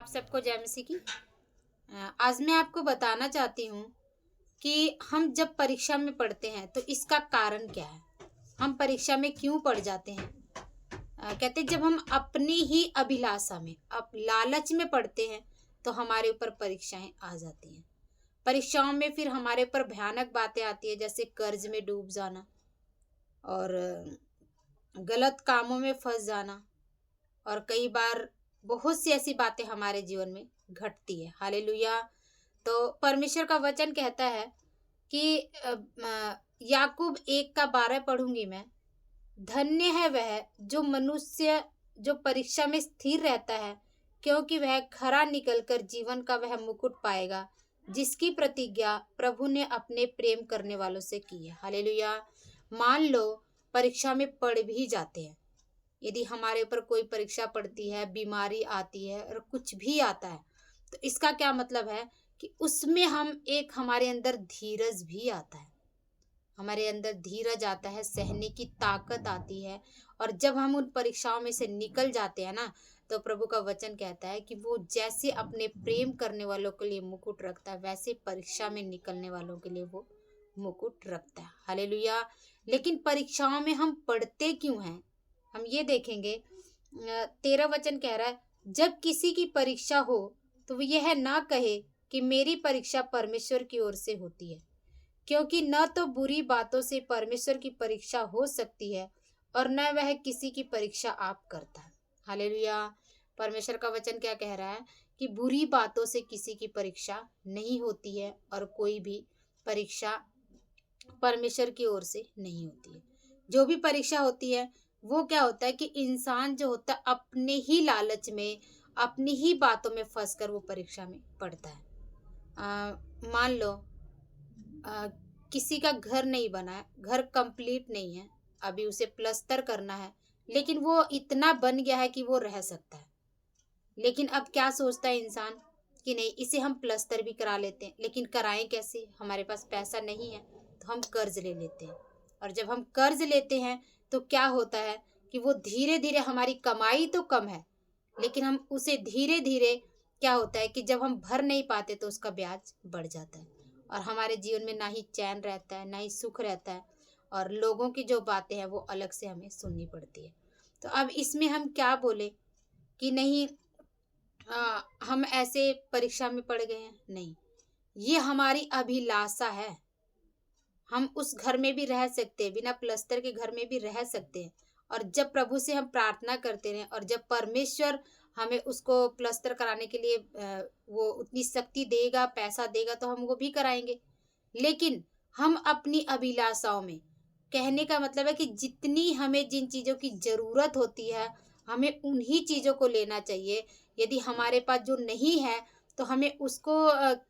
सबको जय मसीह की। आज मैं आपको बताना चाहती हूँ कि हम जब परीक्षा में पढ़ते हैं तो इसका कारण क्या है। हम परीक्षा में क्यों पढ़ जाते हैं। कहते जब हम अपनी ही अभिलाषा में लालच में पढ़ते हैं तो हमारे ऊपर परीक्षाएं आ जाती हैं। परीक्षाओं में फिर हमारे ऊपर भयानक बातें आती है, जैसे कर्ज में डूब जाना और गलत कामों में फंस जाना, और कई बार बहुत सी ऐसी बातें हमारे जीवन में घटती है। हालेलुया। तो परमेश्वर का वचन कहता है कि याकूब 1:12 पढ़ूंगी मैं। धन्य है वह जो मनुष्य जो परीक्षा में स्थिर रहता है, क्योंकि वह खरा निकलकर जीवन का वह मुकुट पाएगा जिसकी प्रतिज्ञा प्रभु ने अपने प्रेम करने वालों से की है। हालेलुया। मान लो परीक्षा में पढ़ भी जाते हैं, यदि हमारे ऊपर कोई परीक्षा पड़ती है, बीमारी आती है और कुछ भी आता है, तो इसका क्या मतलब है कि उसमें हमारे अंदर धीरज भी आता है। हमारे अंदर धीरज आता है, सहने की ताकत आती है। और जब हम उन परीक्षाओं में से निकल जाते हैं ना, तो प्रभु का वचन कहता है कि वो जैसे अपने प्रेम करने वालों के लिए मुकुट रखता है, वैसे परीक्षा में निकलने वालों के लिए वो मुकुट रखता है। हालेलुया। लेकिन परीक्षाओं में हम पढ़ते क्यों हैं, हम ये देखेंगे। 13 वचन कह रहा है, जब किसी की परीक्षा हो तो वो यह ना कहे कि मेरी परीक्षा परमेश्वर की ओर से होती है, क्योंकि न तो बुरी बातों से परमेश्वर की परीक्षा हो सकती है और न वह किसी की परीक्षा आप करता है। हालेलुया। परमेश्वर का वचन क्या कह रहा है कि बुरी बातों से किसी की परीक्षा नहीं होती है और कोई भी परीक्षा परमेश्वर की ओर से नहीं होती है। जो भी परीक्षा होती है वो क्या होता है कि इंसान जो होता है अपने ही लालच में, अपनी ही बातों में फंसकर वो परीक्षा में पढ़ता है। मान लो किसी का घर नहीं बना है, घर कंप्लीट नहीं है, अभी उसे प्लस्तर करना है, लेकिन वो इतना बन गया है कि वो रह सकता है। लेकिन अब क्या सोचता है इंसान कि नहीं, इसे हम प्लस्तर भी करा लेते हैं, लेकिन कराएं कैसे, हमारे पास पैसा नहीं है, तो हम कर्ज ले लेते हैं। और जब हम कर्ज लेते हैं तो क्या होता है कि वो धीरे धीरे, हमारी कमाई तो कम है लेकिन हम उसे धीरे धीरे, क्या होता है कि जब हम भर नहीं पाते तो उसका ब्याज बढ़ जाता है और हमारे जीवन में ना ही चैन रहता है, ना ही सुख रहता है, और लोगों की जो बातें हैं वो अलग से हमें सुननी पड़ती है। तो अब इसमें हम क्या बोले कि नहीं, हम ऐसे परीक्षा में पड़ गए हैं, नहीं, ये हमारी अभिलाषा है। हम उस घर में भी रह सकते हैं, बिना प्लस्तर के घर में भी रह सकते हैं। और जब प्रभु से हम प्रार्थना करते रहें और जब परमेश्वर हमें उसको प्लस्तर कराने के लिए वो उतनी शक्ति देगा, पैसा देगा, तो हम वो भी कराएंगे। लेकिन हम अपनी अभिलाषाओं में, कहने का मतलब है कि जितनी हमें जिन चीज़ों की ज़रूरत होती है हमें उन्हीं चीज़ों को लेना चाहिए। यदि हमारे पास जो नहीं है तो हमें उसको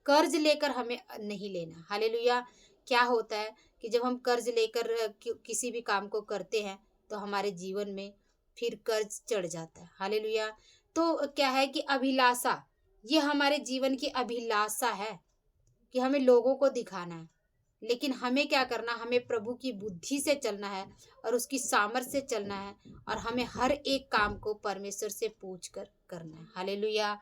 कर्ज लेकर हमें नहीं लेना। हालेलुया। क्या होता है कि जब हम कर्ज लेकर किसी भी काम को करते हैं तो हमारे जीवन में फिर कर्ज चढ़ जाता है। हालेलुया। तो क्या है कि अभिलाषा, ये हमारे जीवन की अभिलाषा है कि हमें लोगों को दिखाना है, लेकिन हमें क्या करना, हमें प्रभु की बुद्धि से चलना है और उसकी सामर्थ्य से चलना है, और हमें हर एक काम को परमेश्वर से पूछ कर करना है। हालेलुया।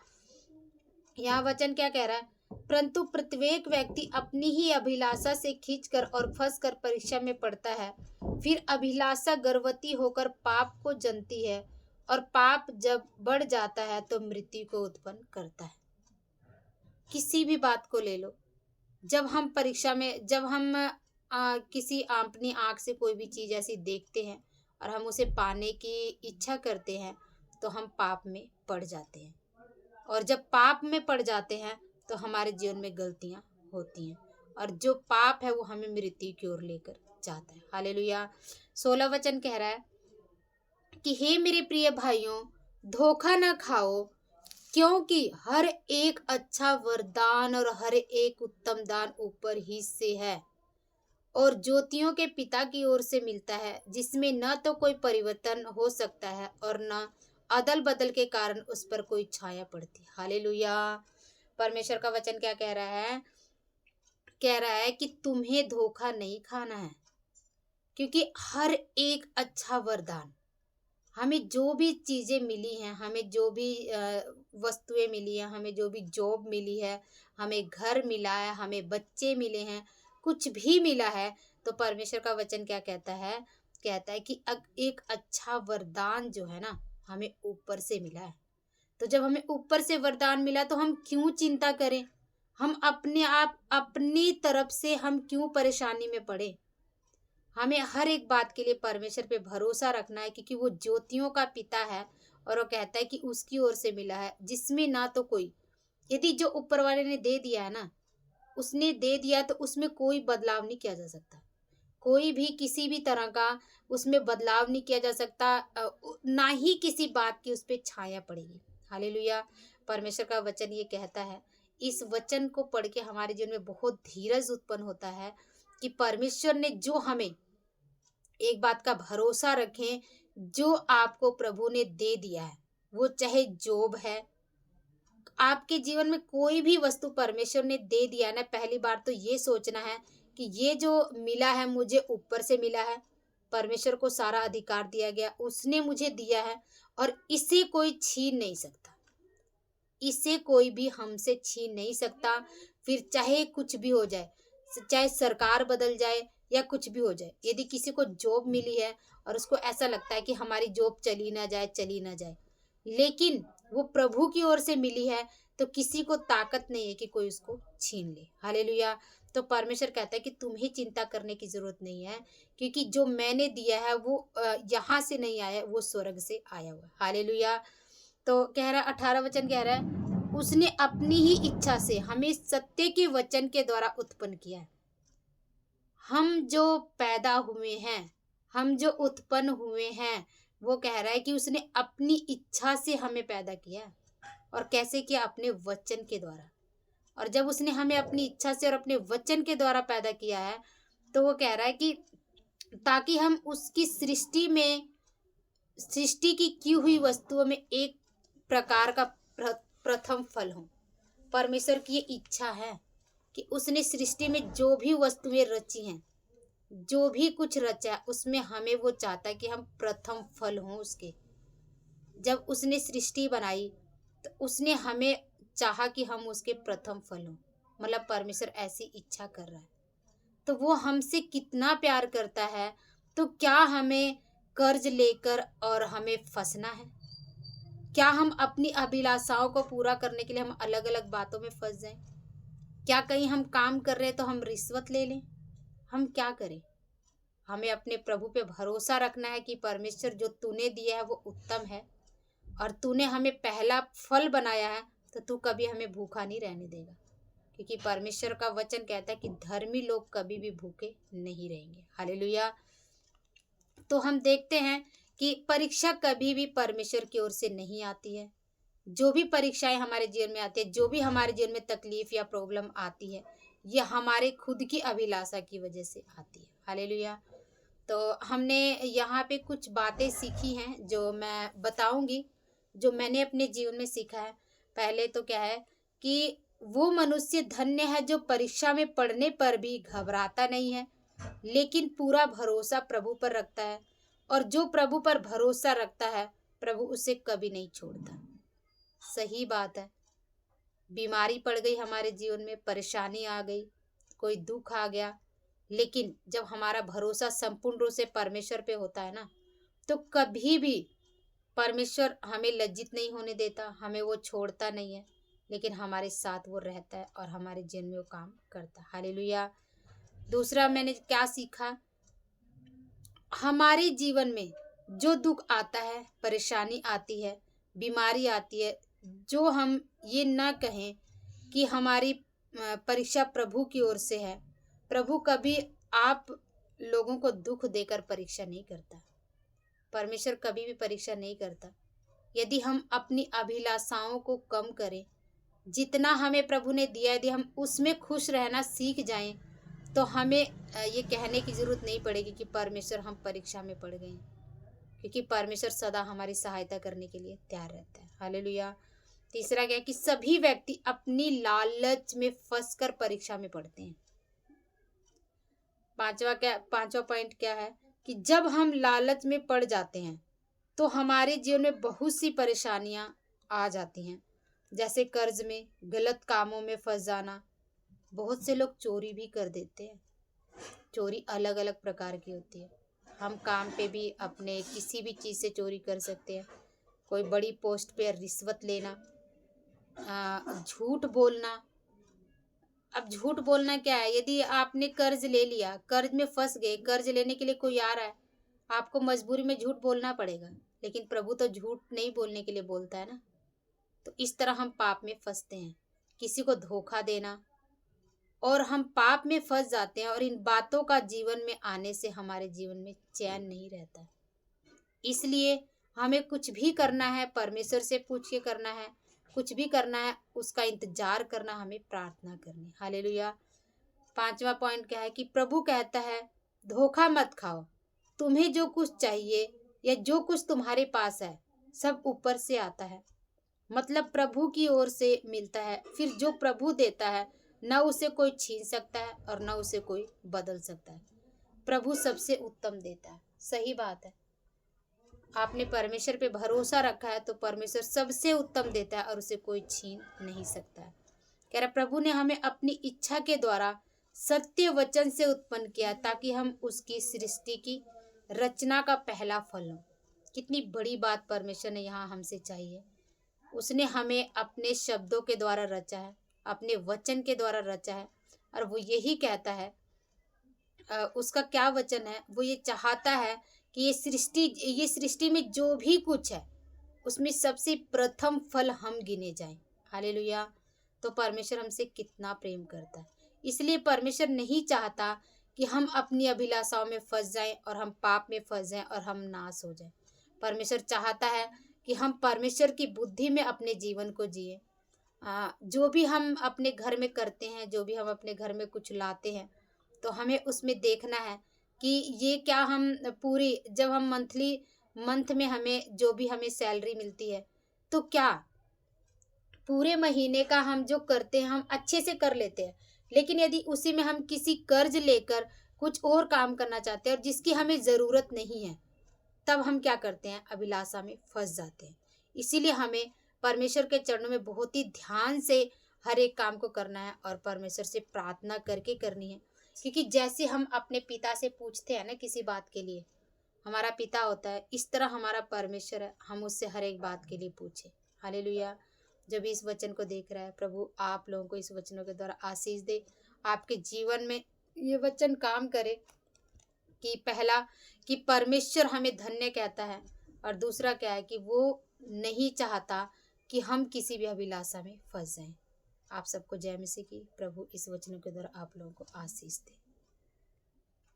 यहाँ वचन क्या कह रहा है, परंतु प्रत्येक व्यक्ति अपनी ही अभिलाषा से खींचकर और फंस कर परीक्षा में पड़ता है। फिर अभिलाषा गर्भवती होकर पाप को जनती है और पाप जब बढ़ जाता है तो मृत्यु को उत्पन्न करता है। किसी भी बात को ले लो, जब हम परीक्षा में, जब हम किसी अपनी आँख से कोई भी चीज़ ऐसी देखते हैं और हम उसे पाने की इच्छा करते हैं तो हम पाप में पड़ जाते हैं, और जब पाप में पड़ जाते हैं तो हमारे जीवन में गलतियां होती हैं, और जो पाप है वो हमें मृत्यु की ओर लेकर जाता है। हालेलुया। 16 वचन कह रहा है कि हे मेरे प्रिय भाइयों, धोखा न खाओ, क्योंकि हर एक अच्छा वरदान और हर एक उत्तम दान ऊपर ही से है और ज्योतियों के पिता की ओर से मिलता है, जिसमें न तो कोई परिवर्तन हो सकता है और न अदल बदल के कारण उस पर कोई छाया पड़ती। हालेलुया। परमेश्वर का वचन क्या कह रहा है, कह रहा है कि तुम्हें धोखा नहीं खाना है, क्योंकि हर एक अच्छा वरदान, हमें जो भी चीज़ें मिली हैं, हमें जो भी वस्तुएं मिली हैं, हमें जो भी जॉब मिली है, हमें घर मिला है, हमें बच्चे मिले हैं, कुछ भी मिला है, तो परमेश्वर का वचन क्या कहता है? कहता है कि एक अच्छा वरदान जो है ना, हमें ऊपर से मिला है। तो जब हमें ऊपर से वरदान मिला तो हम क्यों चिंता करें? हम अपने आप अपनी तरफ से हम क्यों परेशानी में पड़े? हमें हर एक बात के लिए परमेश्वर पे भरोसा रखना है, क्योंकि वो ज्योतियों का पिता है और वो कहता है कि उसकी ओर से मिला है, जिसमें ना तो कोई, यदि जो ऊपर वाले ने दे दिया है ना, उसने दे दिया तो उसमें कोई बदलाव नहीं किया जा सकता। कोई भी किसी भी तरह का उसमें बदलाव नहीं किया जा सकता, ना ही किसी बात की उस पे छाया पड़ेगी। हालेलुया। परमेश्वर का वचन ये कहता है, इस वचन को पढ़ के हमारे जीवन में बहुत धीरज उत्पन्न होता है कि परमेश्वर ने जो हमें एक बात का भरोसा रखें, जो आपको प्रभु ने दे दिया है, वो चाहे जॉब है, आपके जीवन में कोई भी वस्तु परमेश्वर ने दे दिया है ना, पहली बार तो ये सोचना है कि ये जो मिला है मुझे ऊपर से मिला है। परमेश्वर को सारा अधिकार दिया गया, उसने मुझे दिया है और इसे कोई छीन नहीं सकता। इसे कोई भी हमसे छीन नहीं सकता। फिर चाहे कुछ भी हो जाए, चाहे सरकार बदल जाए या कुछ भी हो जाए। यदि किसी को जॉब मिली है और उसको ऐसा लगता है कि हमारी जॉब चली ना जाए, चली ना जाए, लेकिन वो प्रभु की ओर से मिली है, तो किसी को ताकत नहीं है कि कोई उसको छीन ले। हालेलुया। तो परमेश्वर कहता है कि तुम्हें चिंता करने की जरूरत नहीं है, क्योंकि जो मैंने दिया है वो यहाँ से नहीं आया, वो स्वर्ग से आया हुआ है। हालेलुया। तो कह रहा 18 वचन कह रहा है, उसने अपनी ही इच्छा से हमें सत्य के वचन के द्वारा उत्पन्न किया है। हम जो पैदा हुए हैं, हम जो उत्पन्न हुए हैं, वो कह रहा है कि उसने अपनी इच्छा से हमें पैदा किया है। और कैसे किया? अपने वचन के द्वारा। और जब उसने हमें अपनी इच्छा से और अपने वचन के द्वारा पैदा किया है, तो वो कह रहा है कि ताकि हम उसकी सृष्टि की हुई वस्तुओं में एक प्रकार का प्रथम फल हो। परमेश्वर की ये इच्छा है कि उसने सृष्टि में जो भी वस्तुएं रची हैं, जो भी कुछ रचा है, उसमें हमें वो चाहता है कि हम प्रथम फल हों उसके। जब उसने सृष्टि बनाई तो उसने हमें चाहा कि हम उसके प्रथम फल हों। मतलब परमेश्वर ऐसी इच्छा कर रहा है, तो वो हमसे कितना प्यार करता है। तो क्या हमें कर्ज लेकर और हमें फंसना है? क्या हम अपनी अभिलाषाओं को पूरा करने के लिए हम अलग अलग बातों में फंस जाएं? क्या कहीं हम काम कर रहे हैं तो हम रिश्वत ले लें? हम क्या करें? हमें अपने प्रभु पे भरोसा रखना है कि परमेश्वर जो तूने दिया है वो उत्तम है, और तूने हमें पहला फल बनाया है, तो तू कभी हमें भूखा नहीं रहने देगा। क्योंकि परमेश्वर का वचन कहता है कि धर्मी लोग कभी भी भूखे नहीं रहेंगे। हालेलुया। तो हम देखते हैं कि परीक्षा कभी भी परमेश्वर की ओर से नहीं आती है। जो भी परीक्षाएं हमारे जीवन में आती है, जो भी हमारे जीवन में तकलीफ या प्रॉब्लम आती है, ये हमारे खुद की अभिलाषा की वजह से आती है। हालेलुया। तो हमने यहाँ पे कुछ बातें सीखी हैं जो मैं बताऊंगी, जो मैंने अपने जीवन में सीखा है। पहले तो क्या है कि वो मनुष्य धन्य है जो परीक्षा में पढ़ने पर भी घबराता नहीं है, लेकिन पूरा भरोसा प्रभु पर रखता है। और जो प्रभु पर भरोसा रखता है, प्रभु उसे कभी नहीं छोड़ता। सही बात है। बीमारी पड़ गई हमारे जीवन में, परेशानी आ गई, कोई दुख आ गया, लेकिन जब हमारा भरोसा संपूर्ण रूप से परमेश्वर पे होता है ना, तो कभी भी परमेश्वर हमें लज्जित नहीं होने देता, हमें वो छोड़ता नहीं है, लेकिन हमारे साथ वो रहता है और हमारे जीवन में वो काम करता है। हालेलुया। दूसरा मैंने क्या सीखा? हमारे जीवन में जो दुख आता है, परेशानी आती है, बीमारी आती है, जो हम ये ना कहें कि हमारी परीक्षा प्रभु की ओर से है। प्रभु कभी आप लोगों को दुख देकर परीक्षा नहीं करता। परमेश्वर कभी भी परीक्षा नहीं करता। यदि हम अपनी अभिलाषाओं को कम करें, जितना हमें प्रभु ने दिया, यदि हम उसमें खुश रहना सीख जाएं, तो हमें ये कहने की जरूरत नहीं पड़ेगी कि परमेश्वर हम परीक्षा में पड़ गए हैं, क्योंकि परमेश्वर सदा हमारी सहायता करने के लिए तैयार रहता है। हालेलुया। तीसरा क्या है कि सभी व्यक्ति अपनी लालच में फंसकर परीक्षा में पढ़ते हैं। पांचवा पॉइंट क्या है कि जब हम लालच में पड़ जाते हैं तो हमारे जीवन में बहुत सी परेशानियां आ जाती हैं, जैसे कर्ज में, गलत कामों में फंस जाना। बहुत से लोग चोरी भी कर देते हैं। चोरी अलग अलग प्रकार की होती है। हम काम पे भी अपने किसी भी चीज़ से चोरी कर सकते हैं। कोई बड़ी पोस्ट पे रिश्वत लेना, झूठ बोलना। अब झूठ बोलना क्या है? यदि आपने कर्ज ले लिया, कर्ज में फंस गए, कर्ज लेने के लिए कोई आ रहा है, आपको मजबूरी में झूठ बोलना पड़ेगा। लेकिन प्रभु तो झूठ नहीं बोलने के लिए बोलता है ना। तो इस तरह हम पाप में फंसते हैं, किसी को धोखा देना, और हम पाप में फंस जाते हैं। और इन बातों का जीवन में आने से हमारे जीवन में चैन नहीं रहता। इसलिए हमें कुछ भी करना है परमेश्वर से पूछ के करना है, कुछ भी करना है उसका इंतजार करना, हमें प्रार्थना करनी। हालेलुया। 5वां पॉइंट क्या है कि प्रभु कहता है धोखा मत खाओ। तुम्हें जो कुछ चाहिए या जो कुछ तुम्हारे पास है सब ऊपर से आता है, मतलब प्रभु की ओर से मिलता है। फिर जो प्रभु देता है न उसे कोई छीन सकता है और न उसे कोई बदल सकता है। प्रभु सबसे उत्तम देता है। सही बात है। आपने परमेश्वर पे भरोसा रखा है तो परमेश्वर सबसे उत्तम देता है और उसे कोई छीन नहीं सकता है। कह रहा प्रभु ने हमें अपनी इच्छा के द्वारा सत्य वचन से उत्पन्न किया ताकि हम उसकी सृष्टि की रचना का पहला फल हों। कितनी बड़ी बात परमेश्वर ने यहाँ हमसे चाहिए। उसने हमें अपने शब्दों के द्वारा रचा है, अपने वचन के द्वारा रचा है। और वो यही कहता है, उसका क्या वचन है, वो ये चाहता है कि ये सृष्टि में जो भी कुछ है उसमें सबसे प्रथम फल हम गिने जाएं। हालेलुया। तो परमेश्वर हमसे कितना प्रेम करता है। इसलिए परमेश्वर नहीं चाहता कि हम अपनी अभिलाषाओं में फंस जाएं और हम पाप में फंस जाएं और हम नाश हो जाएं। परमेश्वर चाहता है कि हम परमेश्वर की बुद्धि में अपने जीवन को जिए। जो भी हम अपने घर में करते हैं, जो भी हम अपने घर में कुछ लाते हैं, तो हमें उसमें देखना है कि ये क्या हम पूरी, जब हम मंथ में हमें जो भी हमें सैलरी मिलती है, तो क्या पूरे महीने का हम जो करते हैं हम अच्छे से कर लेते हैं। लेकिन यदि उसी में हम किसी कर्ज लेकर कुछ और काम करना चाहते हैं और जिसकी हमें ज़रूरत नहीं है, तब हम क्या करते हैं? अभिलाषा में फंस जाते हैं। इसीलिए हमें परमेश्वर के चरणों में बहुत ही ध्यान से हर एक काम को करना है और परमेश्वर से प्रार्थना करके करनी है। क्योंकि जैसे हम अपने पिता से पूछते हैं ना किसी बात के लिए, हमारा पिता होता है, इस तरह हमारा परमेश्वर है, हम उससे हर एक बात के लिए पूछे। हालेलुया। जब इस वचन को देख रहा है, प्रभु आप लोगों को इस वचनों के द्वारा आशीष दे, आपके जीवन में ये वचन काम करे कि पहला कि परमेश्वर हमें धन्य कहता है, और दूसरा क्या है कि वो नहीं चाहता कि हम किसी भी अभिलाषा में फंस जाएं। आप सबको जय मसीह की। प्रभु इस वचनों के द्वारा आप लोगों को आशीष दे।